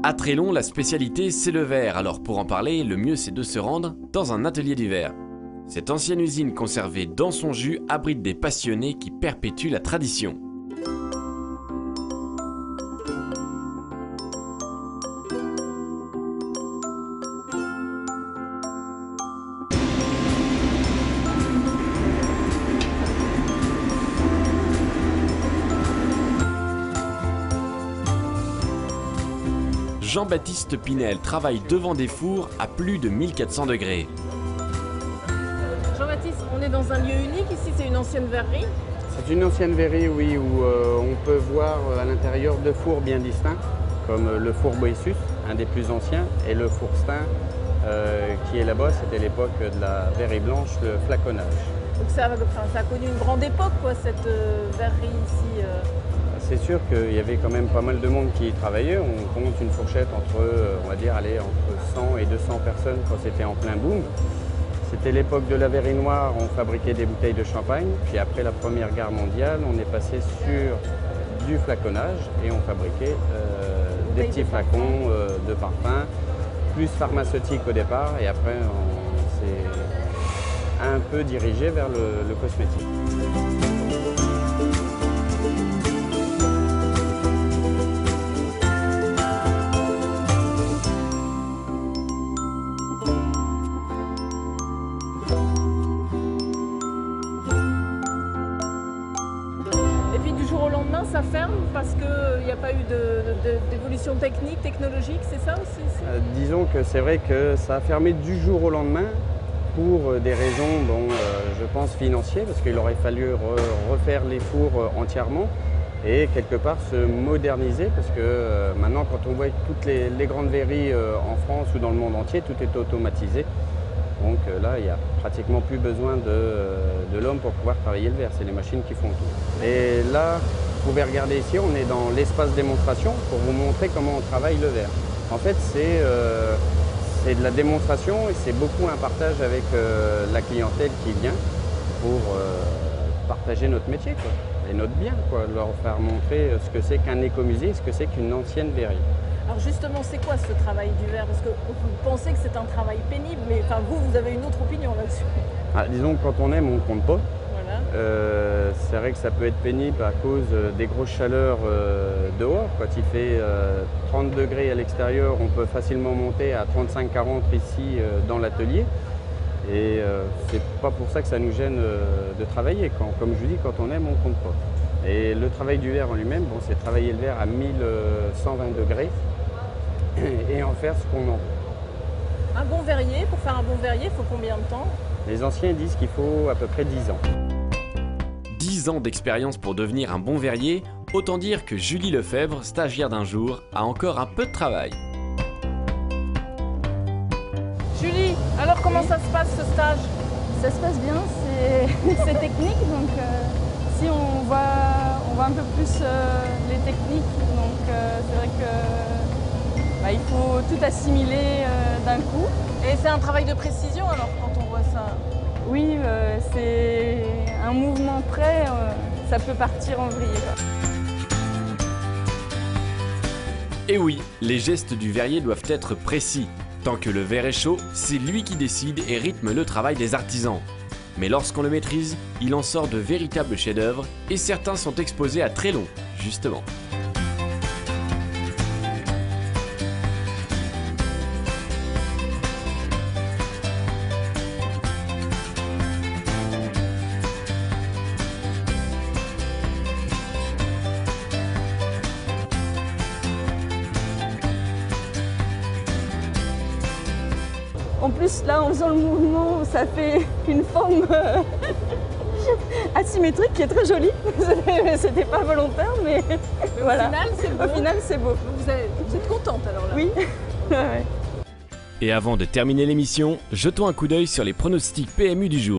À Trélon, la spécialité c'est le verre, alors pour en parler, le mieux c'est de se rendre dans un atelier du verre. Cette ancienne usine conservée dans son jus abrite des passionnés qui perpétuent la tradition. Jean-Baptiste Pinel travaille devant des fours à plus de 1400 degrés. Jean-Baptiste, on est dans un lieu unique ici, c'est une ancienne verrerie. C'est une ancienne verrerie, oui, où on peut voir à l'intérieur deux fours bien distincts, comme le four Boissus, un des plus anciens, et le four Stein, qui est là-bas, c'était l'époque de la verrerie blanche, le flaconnage. Donc ça a connu une grande époque, quoi, cette verrerie ici. C'est sûr qu'il y avait quand même pas mal de monde qui y travaillait. On compte une fourchette entre, on va dire, entre 100 et 200 personnes quand c'était en plein boom. C'était l'époque de la verrerie noire, on fabriquait des bouteilles de champagne. Puis après la Première Guerre mondiale, on est passé sur du flaconnage et on fabriquait des petits flacons de parfum, plus pharmaceutique au départ. Et après, on s'est un peu dirigé vers le cosmétique. Du jour au lendemain, ça ferme parce qu'il n'y a pas eu d'évolution technique, technologique, c'est ça aussi? Disons que c'est vrai que ça a fermé du jour au lendemain pour des raisons, je pense, financières, parce qu'il aurait fallu refaire les fours entièrement et quelque part se moderniser, parce que maintenant, quand on voit toutes les grandes verreries en France ou dans le monde entier, tout est automatisé. Donc là, il n'y a pratiquement plus besoin de l'homme pour pouvoir travailler le verre, c'est les machines qui font tout. Et là, vous pouvez regarder ici, on est dans l'espace démonstration pour vous montrer comment on travaille le verre. En fait, c'est de la démonstration et c'est beaucoup un partage avec la clientèle qui vient pour partager notre métier, quoi, et notre bien, quoi, leur faire montrer ce que c'est qu'un écomusée, ce que c'est qu'une ancienne verrerie. Alors justement, c'est quoi ce travail du verre? Parce que vous pensez que c'est un travail pénible, mais enfin, vous avez une autre opinion là-dessus. Disons que quand on aime, on ne compte pas. Voilà. C'est vrai que ça peut être pénible à cause des grosses chaleurs dehors. Quand il fait 30 degrés à l'extérieur, on peut facilement monter à 35-40 ici dans l'atelier. Et c'est pas pour ça que ça nous gêne de travailler. Comme je vous dis, quand on aime, on ne compte pas. Et le travail du verre en lui-même, c'est travailler le verre à 1120 degrés et en faire ce qu'on en veut. Un bon verrier, pour faire un bon verrier, il faut combien de temps? Les anciens disent qu'il faut à peu près 10 ans. 10 ans d'expérience pour devenir un bon verrier, autant dire que Julie Lefebvre, stagiaire d'un jour, a encore un peu de travail. Julie, alors comment ça se passe ce stage? Ça se passe bien, c'est technique, donc si on voit un peu plus les techniques, donc c'est vrai que il faut tout assimiler d'un coup. Et c'est un travail de précision alors quand on voit ça? Oui, c'est un mouvement près, ça peut partir en vrille. Et oui, les gestes du verrier doivent être précis. Tant que le verre est chaud, c'est lui qui décide et rythme le travail des artisans. Mais lorsqu'on le maîtrise, il en sort de véritables chefs-d'œuvre et certains sont exposés à Trélon, justement. En plus, là, en faisant le mouvement, ça fait une forme asymétrique qui est très jolie. C'était pas volontaire, mais voilà. Au final, c'est beau. Au final, c'est beau. Vous êtes contente alors là? Oui. Ouais. Et avant de terminer l'émission, jetons un coup d'œil sur les pronostics PMU du jour.